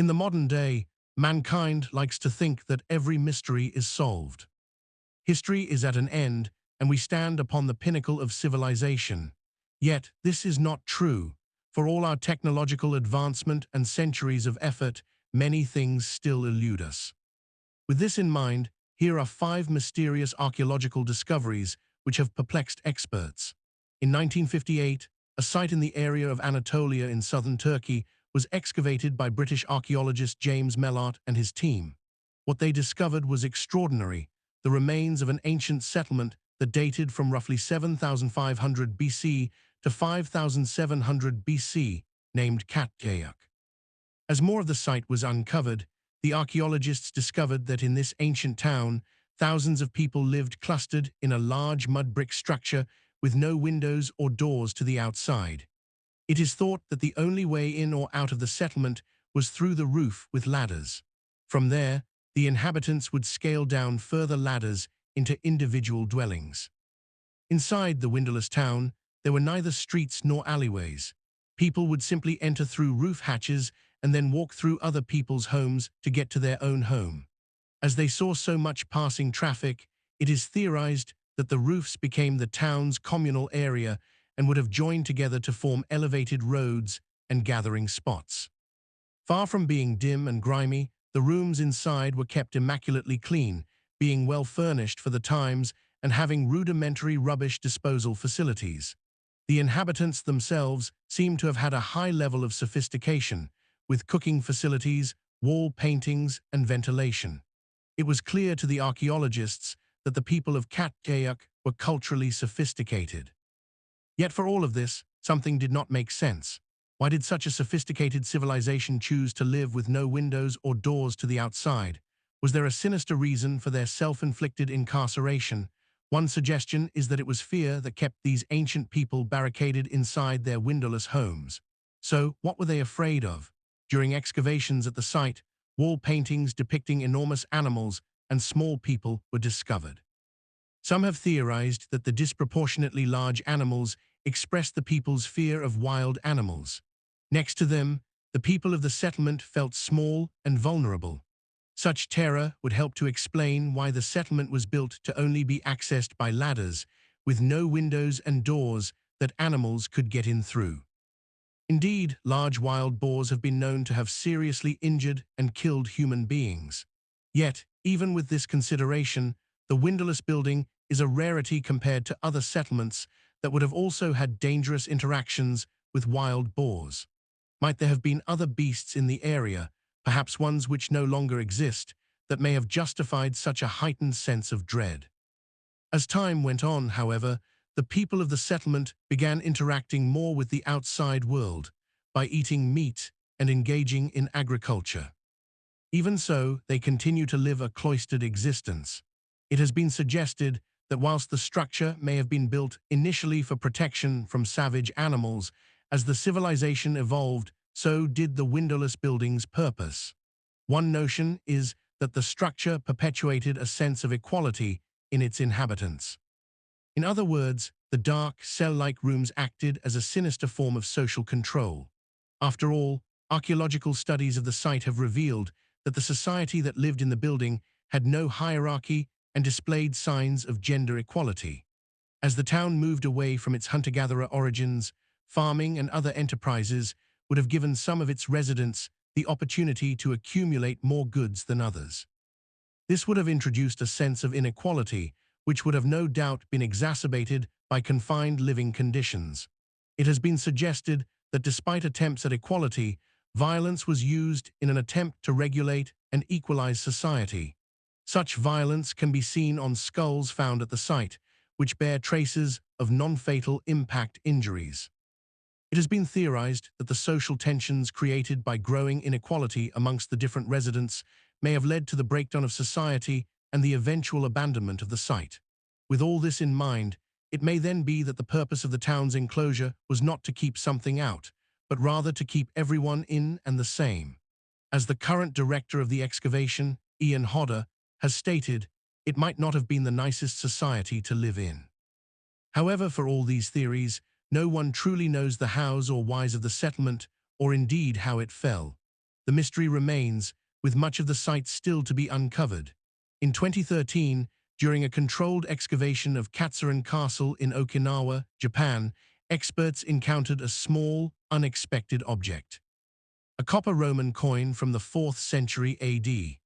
In the modern day, mankind likes to think that every mystery is solved. History is at an end, and we stand upon the pinnacle of civilization. Yet, this is not true. For all our technological advancement and centuries of effort, many things still elude us. With this in mind, here are 5 mysterious archaeological discoveries which have perplexed experts. In 1958, a site in the area of Anatolia in southern Turkey was excavated by British archaeologist James Mellart and his team. What they discovered was extraordinary: the remains of an ancient settlement that dated from roughly 7,500 BC to 5,700 BC, named Çatalhöyük. As more of the site was uncovered, the archaeologists discovered that in this ancient town, thousands of people lived clustered in a large mud brick structure with no windows or doors to the outside. It is thought that the only way in or out of the settlement was through the roof with ladders. From there, the inhabitants would scale down further ladders into individual dwellings. Inside the windowless town, there were neither streets nor alleyways. People would simply enter through roof hatches and then walk through other people's homes to get to their own home. As they saw so much passing traffic, it is theorized that the roofs became the town's communal area and would have joined together to form elevated roads and gathering spots. Far from being dim and grimy, the rooms inside were kept immaculately clean, being well furnished for the times and having rudimentary rubbish disposal facilities. The inhabitants themselves seem to have had a high level of sophistication, with cooking facilities, wall paintings, and ventilation. It was clear to the archaeologists that the people of Çatalhöyük were culturally sophisticated. Yet for all of this, something did not make sense. Why did such a sophisticated civilization choose to live with no windows or doors to the outside? Was there a sinister reason for their self-inflicted incarceration? One suggestion is that it was fear that kept these ancient people barricaded inside their windowless homes. So, what were they afraid of? During excavations at the site, wall paintings depicting enormous animals and small people were discovered. Some have theorized that the disproportionately large animals expressed the people's fear of wild animals. Next to them, the people of the settlement felt small and vulnerable. Such terror would help to explain why the settlement was built to only be accessed by ladders, with no windows and doors that animals could get in through. Indeed, large wild boars have been known to have seriously injured and killed human beings. Yet, even with this consideration, the windowless building is a rarity compared to other settlements that would have also had dangerous interactions with wild boars. Might there have been other beasts in the area, perhaps ones which no longer exist, that may have justified such a heightened sense of dread? As time went on, however, the people of the settlement began interacting more with the outside world by eating meat and engaging in agriculture. Even so, they continue to live a cloistered existence. It has been suggested that whilst the structure may have been built initially for protection from savage animals, as the civilization evolved, so did the windowless building's purpose. One notion is that the structure perpetuated a sense of equality in its inhabitants. In other words, the dark, cell-like rooms acted as a sinister form of social control. After all, archaeological studies of the site have revealed that the society that lived in the building had no hierarchy and displayed signs of gender equality. As the town moved away from its hunter-gatherer origins, farming and other enterprises would have given some of its residents the opportunity to accumulate more goods than others. This would have introduced a sense of inequality, which would have no doubt been exacerbated by confined living conditions. It has been suggested that despite attempts at equality, violence was used in an attempt to regulate and equalize society. Such violence can be seen on skulls found at the site, which bear traces of non-fatal impact injuries. It has been theorized that the social tensions created by growing inequality amongst the different residents may have led to the breakdown of society and the eventual abandonment of the site. With all this in mind, it may then be that the purpose of the town's enclosure was not to keep something out, but rather to keep everyone in and the same. As the current director of the excavation, Ian Hodder, has stated, it might not have been the nicest society to live in. However, for all these theories, no one truly knows the hows or whys of the settlement, or indeed how it fell. the mystery remains, with much of the site still to be uncovered. In 2013, during a controlled excavation of Katsuren Castle in Okinawa, Japan, experts encountered a small, unexpected object. A copper Roman coin from the 4th century AD.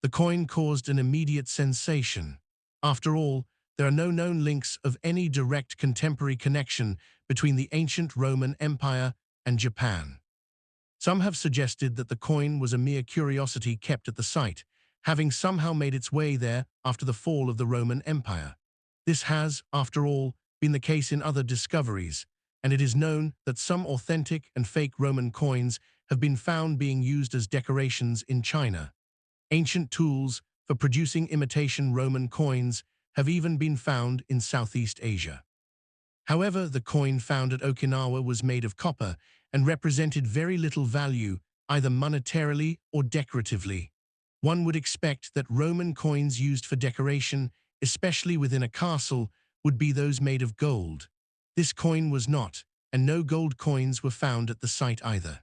The coin caused an immediate sensation. After all, there are no known links of any direct contemporary connection between the ancient Roman Empire and Japan. Some have suggested that the coin was a mere curiosity kept at the site, having somehow made its way there after the fall of the Roman Empire. This has, after all, been the case in other discoveries, and it is known that some authentic and fake Roman coins have been found being used as decorations in China. Ancient tools for producing imitation Roman coins have even been found in Southeast Asia. However, the coin found at Okinawa was made of copper and represented very little value, either monetarily or decoratively. One would expect that Roman coins used for decoration, especially within a castle, would be those made of gold. This coin was not, and no gold coins were found at the site either.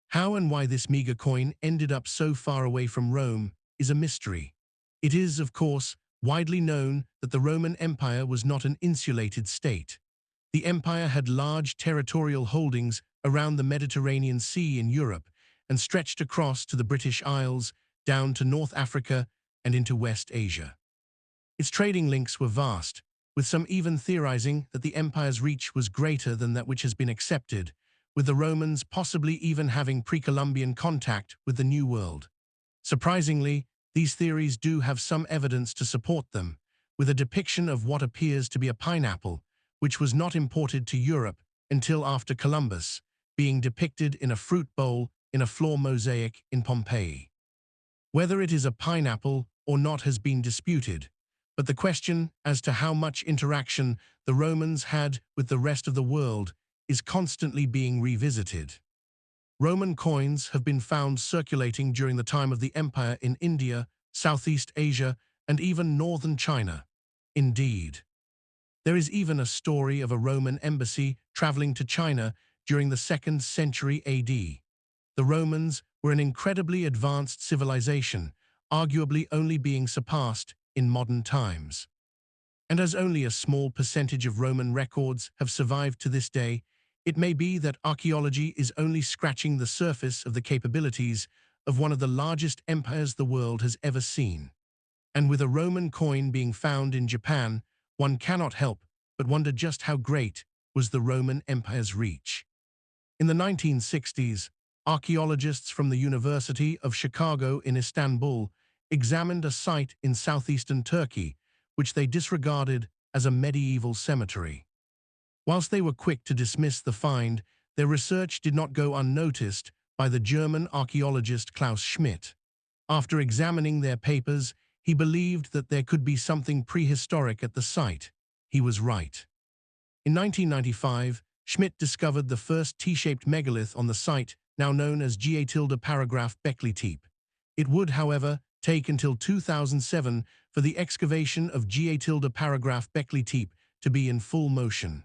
How and why this meager coin ended up so far away from Rome is a mystery. It is, of course, widely known that the Roman Empire was not an insulated state. The empire had large territorial holdings around the Mediterranean Sea in Europe and stretched across to the British Isles, down to North Africa and into West Asia. Its trading links were vast, with some even theorizing that the empire's reach was greater than that which has been accepted, with the Romans possibly even having pre-Columbian contact with the New World. Surprisingly, these theories do have some evidence to support them, with a depiction of what appears to be a pineapple, which was not imported to Europe until after Columbus, being depicted in a fruit bowl in a floor mosaic in Pompeii. Whether it is a pineapple or not has been disputed, but the question as to how much interaction the Romans had with the rest of the world is constantly being revisited. Roman coins have been found circulating during the time of the empire in India, Southeast Asia, and even northern China. Indeed, there is even a story of a Roman embassy traveling to China during the 2nd century AD. The Romans were an incredibly advanced civilization, arguably only being surpassed in modern times. And as only a small percentage of Roman records have survived to this day, it may be that archaeology is only scratching the surface of the capabilities of one of the largest empires the world has ever seen. And with a Roman coin being found in Japan, one cannot help but wonder just how great was the Roman Empire's reach. In the 1960s, archaeologists from the University of Chicago in Istanbul examined a site in southeastern Turkey, which they disregarded as a medieval cemetery. Whilst they were quick to dismiss the find, their research did not go unnoticed by the German archaeologist Klaus Schmidt. After examining their papers, he believed that there could be something prehistoric at the site. He was right. In 1995, Schmidt discovered the first T-shaped megalith on the site, now known as Çatalhöyük. It would, however, take until 2007 for the excavation of Çatalhöyük to be in full motion.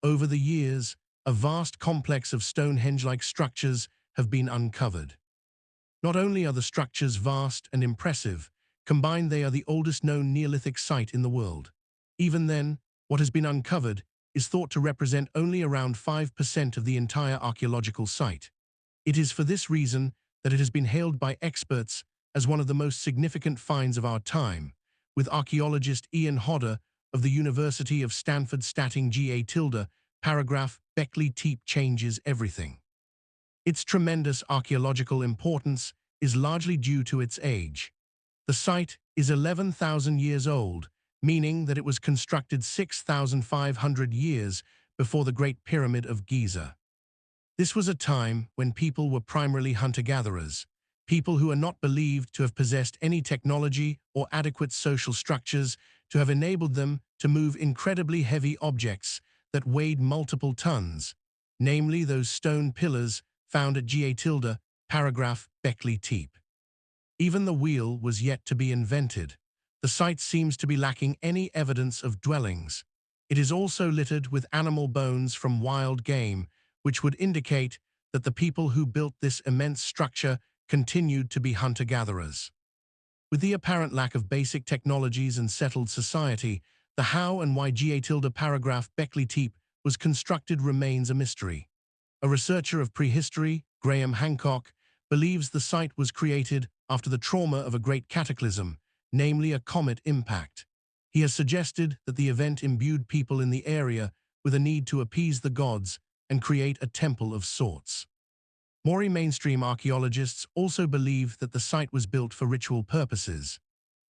Over the years, a vast complex of Stonehenge-like structures have been uncovered. Not only are the structures vast and impressive, combined they are the oldest known Neolithic site in the world. Even then, what has been uncovered is thought to represent only around 5% of the entire archaeological site. It is for this reason that it has been hailed by experts as one of the most significant finds of our time, with archaeologist Ian Hodder of the University of Stanford stating Çatalhöyük changes everything. Its tremendous archaeological importance is largely due to its age. The site is 11,000 years old, meaning that it was constructed 6,500 years before the Great Pyramid of Giza. This was a time when people were primarily hunter-gatherers, people who are not believed to have possessed any technology or adequate social structures to have enabled them to move incredibly heavy objects that weighed multiple tons, namely those stone pillars found at Çatalhöyük. Even the wheel was yet to be invented. The site seems to be lacking any evidence of dwellings. It is also littered with animal bones from wild game, which would indicate that the people who built this immense structure continued to be hunter-gatherers. With the apparent lack of basic technologies and settled society, the how and why Ga paragraph Beckley Teep was constructed remains a mystery. A researcher of prehistory, Graham Hancock, believes the site was created after the trauma of a great cataclysm, namely a comet impact. He has suggested that the event imbued people in the area with a need to appease the gods and create a temple of sorts. More mainstream archaeologists also believe that the site was built for ritual purposes.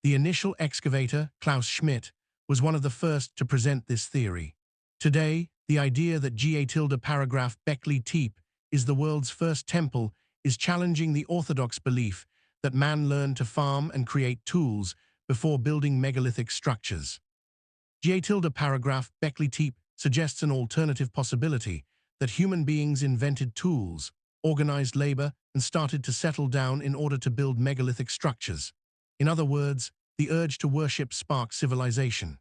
The initial excavator, Klaus Schmidt, was one of the first to present this theory. Today, the idea that Ga paragraph Beckley Teep is the world's first temple is challenging the orthodox belief that man learned to farm and create tools before building megalithic structures. Ga paragraph Beckley Teep suggests an alternative possibility, that human beings invented tools, organized labor, and started to settle down in order to build megalithic structures. In other words, the urge to worship sparked civilization.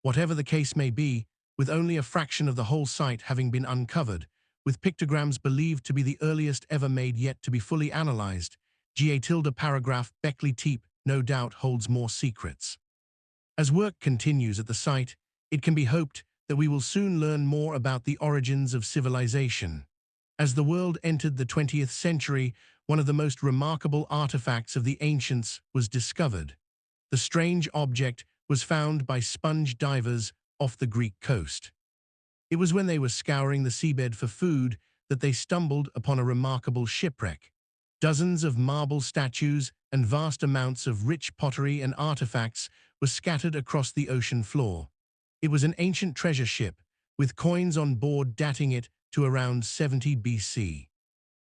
Whatever the case may be, with only a fraction of the whole site having been uncovered, with pictograms believed to be the earliest ever made yet to be fully analyzed, Ga paragraph Beckley Teep no doubt holds more secrets. As work continues at the site, it can be hoped that we will soon learn more about the origins of civilization. As the world entered the 20th century, one of the most remarkable artifacts of the ancients was discovered. The strange object was found by sponge divers off the Greek coast. It was when they were scouring the seabed for food that they stumbled upon a remarkable shipwreck. Dozens of marble statues and vast amounts of rich pottery and artifacts were scattered across the ocean floor. It was an ancient treasure ship, with coins on board dating it to around 70 BC.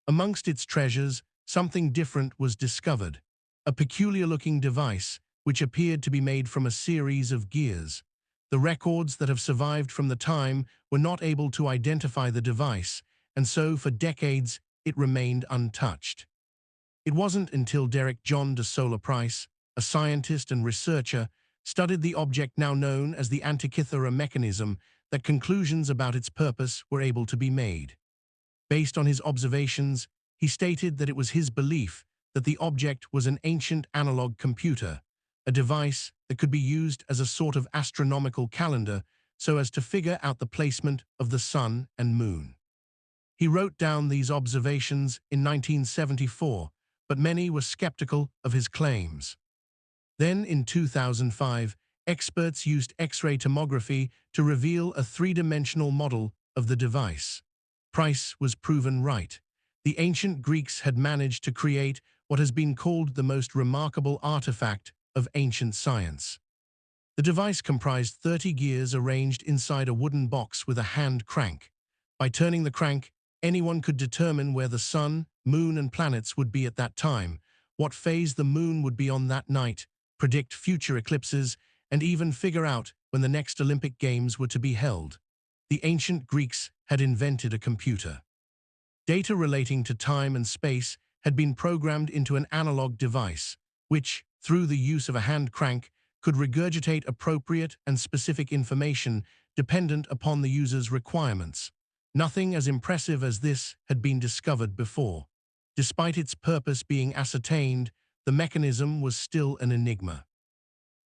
Amongst its treasures, something different was discovered, a peculiar-looking device which appeared to be made from a series of gears. The records that have survived from the time were not able to identify the device, and so for decades it remained untouched. It wasn't until Derek John de Solar Price, a scientist and researcher, studied the object now known as the Antikythera mechanism that conclusions about its purpose were able to be made. Based on his observations, he stated that it was his belief that the object was an ancient analog computer, a device that could be used as a sort of astronomical calendar so as to figure out the placement of the sun and moon. He wrote down these observations in 1974, but many were skeptical of his claims. Then, in 2005, experts used X-ray tomography to reveal a three-dimensional model of the device. Price was proven right. The ancient Greeks had managed to create what has been called the most remarkable artifact of ancient science. The device comprised 30 gears arranged inside a wooden box with a hand crank. By turning the crank, anyone could determine where the sun, moon, and planets would be at that time, what phase the moon would be on that night, predict future eclipses, and even figure out when the next Olympic Games were to be held. The ancient Greeks had invented a computer. Data relating to time and space had been programmed into an analog device, which, through the use of a hand crank, could regurgitate appropriate and specific information dependent upon the user's requirements. Nothing as impressive as this had been discovered before. Despite its purpose being ascertained, the mechanism was still an enigma.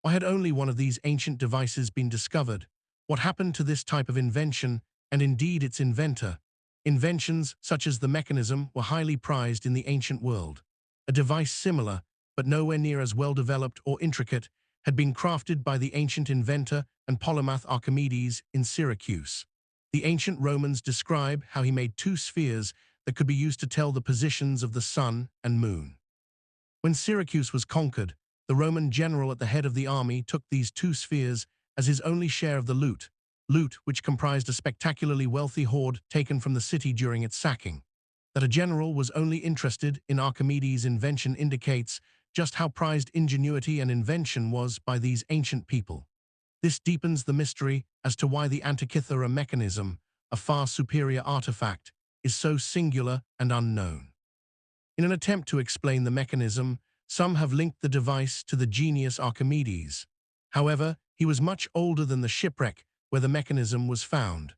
Why had only one of these ancient devices been discovered? What happened to this type of invention, and indeed its inventor? Inventions such as the mechanism were highly prized in the ancient world. A device similar, but nowhere near as well-developed or intricate, had been crafted by the ancient inventor and polymath Archimedes in Syracuse. The ancient Romans describe how he made two spheres that could be used to tell the positions of the sun and moon. When Syracuse was conquered, the Roman general at the head of the army took these two spheres as his only share of the loot, which comprised a spectacularly wealthy hoard taken from the city during its sacking. That a general was only interested in Archimedes' invention indicates just how prized ingenuity and invention was by these ancient people. This deepens the mystery as to why the Antikythera mechanism, a far superior artifact, is so singular and unknown. In an attempt to explain the mechanism, some have linked the device to the genius Archimedes. However, he was much older than the shipwreck where the mechanism was found.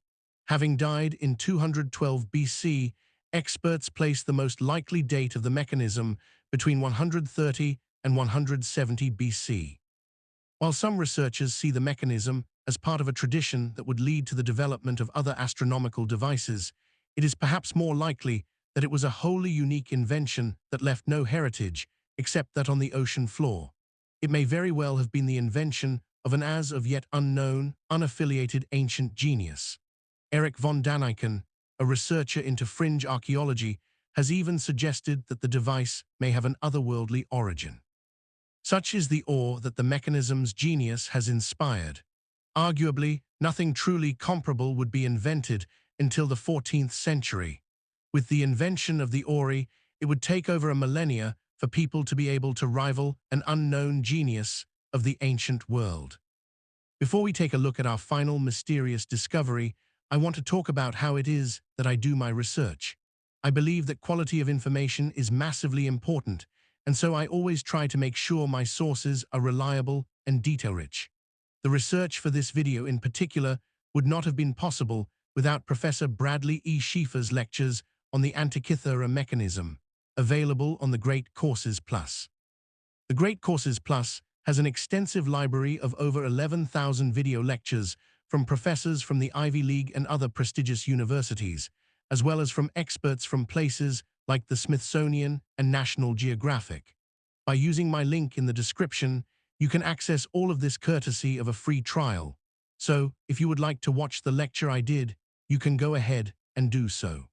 Having died in 212 BC, experts place the most likely date of the mechanism between 130 and 170 BC. While some researchers see the mechanism as part of a tradition that would lead to the development of other astronomical devices, it is perhaps more likely that it was a wholly unique invention that left no heritage except that on the ocean floor. It may very well have been the invention of an as of yet unknown, unaffiliated ancient genius. Erich von Daniken, a researcher into fringe archaeology, has even suggested that the device may have an otherworldly origin. Such is the awe that the mechanism's genius has inspired. Arguably, nothing truly comparable would be invented until the 14th century. With the invention of the Ori, it would take over a millennia for people to be able to rival an unknown genius of the ancient world. Before we take a look at our final mysterious discovery, I want to talk about how it is that I do my research. I believe that quality of information is massively important, and so I always try to make sure my sources are reliable and detail-rich. The research for this video in particular would not have been possible without Professor Bradley E. Schieffer's lectures on the Antikythera mechanism, available on the Great Courses Plus. The Great Courses Plus has an extensive library of over 11,000 video lectures from professors from the Ivy League and other prestigious universities, as well as from experts from places like the Smithsonian and National Geographic. By using my link in the description, you can access all of this courtesy of a free trial. So, if you would like to watch the lecture I did, you can go ahead and do so.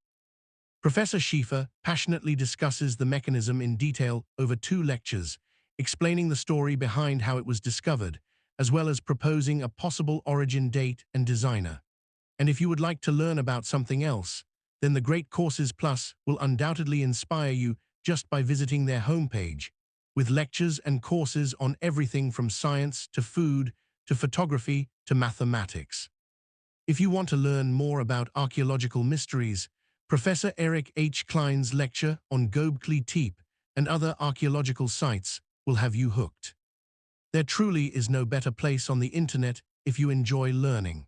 Professor Schieffer passionately discusses the mechanism in detail over 2 lectures, explaining the story behind how it was discovered, as well as proposing a possible origin date and designer. And if you would like to learn about something else, then the Great Courses Plus will undoubtedly inspire you just by visiting their homepage, with lectures and courses on everything from science to food to photography to mathematics. If you want to learn more about archaeological mysteries, Professor Eric H. Klein's lecture on Göbekli Tepe and other archaeological sites will have you hooked. There truly is no better place on the internet if you enjoy learning.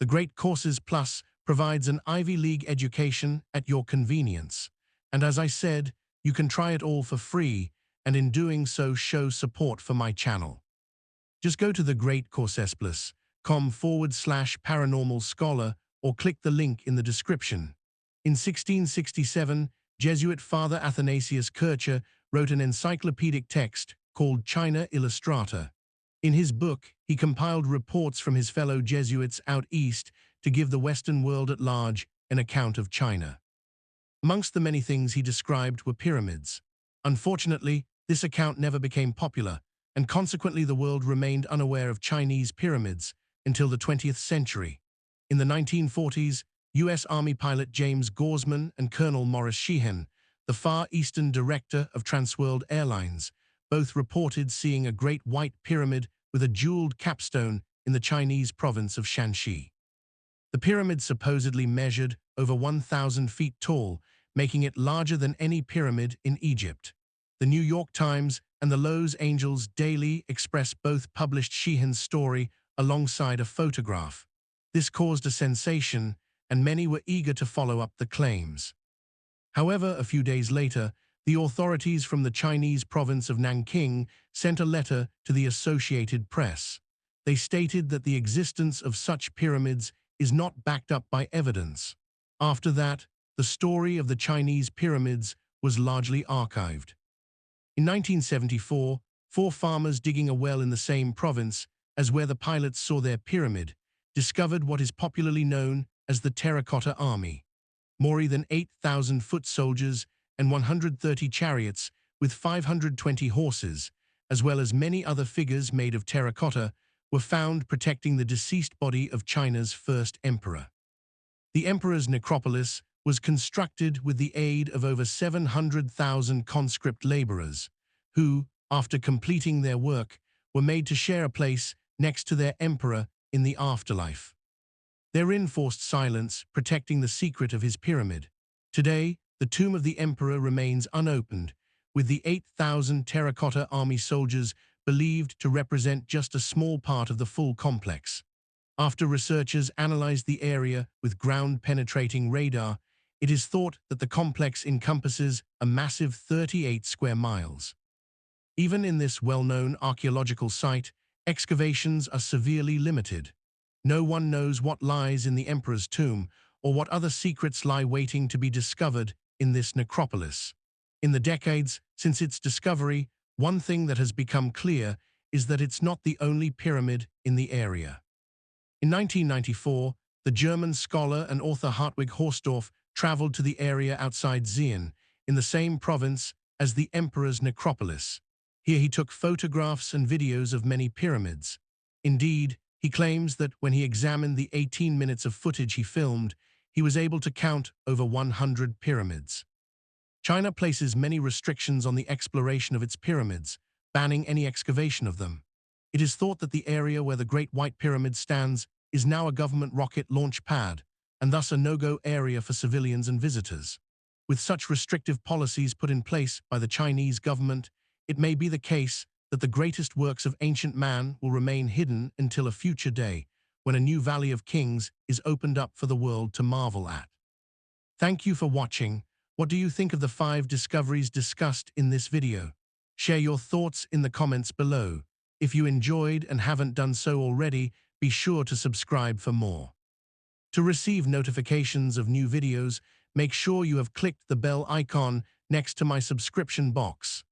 The Great Courses Plus provides an Ivy League education at your convenience. And as I said, you can try it all for free, and in doing so show support for my channel. Just go to thegreatcoursesplus.com/paranormal scholar or click the link in the description. In 1667, Jesuit Father Athanasius Kircher wrote an encyclopedic text called China Illustrata. In his book, he compiled reports from his fellow Jesuits out east to give the Western world at large an account of China. Amongst the many things he described were pyramids. Unfortunately, this account never became popular, and consequently the world remained unaware of Chinese pyramids until the 20th century. In the 1940s, U.S. Army pilot James Gaussman and Colonel Morris Sheehan, the Far Eastern director of Transworld Airlines, both reported seeing a great white pyramid with a jeweled capstone in the Chinese province of Shanxi. The pyramid supposedly measured over 1,000 feet tall, making it larger than any pyramid in Egypt. The New York Times and the Los Angeles Daily Express both published Sheehan's story alongside a photograph. This caused a sensation, and many were eager to follow up the claims. However, a few days later, the authorities from the Chinese province of Nanking sent a letter to the Associated Press. They stated that the existence of such pyramids is not backed up by evidence. After that, the story of the Chinese pyramids was largely archived. In 1974, 4 farmers digging a well in the same province as where the pilots saw their pyramid discovered what is popularly known as the Terracotta Army. More than 8,000 foot soldiers and 130 chariots with 520 horses, as well as many other figures made of terracotta, were found protecting the deceased body of China's first emperor. The emperor's necropolis was constructed with the aid of over 700,000 conscript laborers, who, after completing their work, were made to share a place next to their emperor in the afterlife. Their enforced silence protecting the secret of his pyramid. Today, the tomb of the emperor remains unopened, with the 8,000 terracotta army soldiers believed to represent just a small part of the full complex. After researchers analyzed the area with ground-penetrating radar, It is thought that the complex encompasses a massive 38 square miles. Even in this well-known archaeological site, excavations are severely limited. No one knows what lies in the emperor's tomb or what other secrets lie waiting to be discovered in this necropolis. In the decades since its discovery, one thing that has become clear is that it's not the only pyramid in the area. In 1994, the German scholar and author Hartwig Horsdorf traveled to the area outside Xi'an, in the same province as the emperor's necropolis. Here he took photographs and videos of many pyramids. Indeed, he claims that when he examined the 18 minutes of footage he filmed, he was able to count over 100 pyramids. China places many restrictions on the exploration of its pyramids, banning any excavation of them. It is thought that the area where the Great White Pyramid stands is now a government rocket launch pad, and thus a no-go area for civilians and visitors. With such restrictive policies put in place by the Chinese government, it may be the case that the greatest works of ancient man will remain hidden until a future day, when a new Valley of Kings is opened up for the world to marvel at. Thank you for watching. What do you think of the 5 discoveries discussed in this video? Share your thoughts in the comments below. If you enjoyed and haven't done so already, be sure to subscribe for more. To receive notifications of new videos, make sure you have clicked the bell icon next to my subscription box.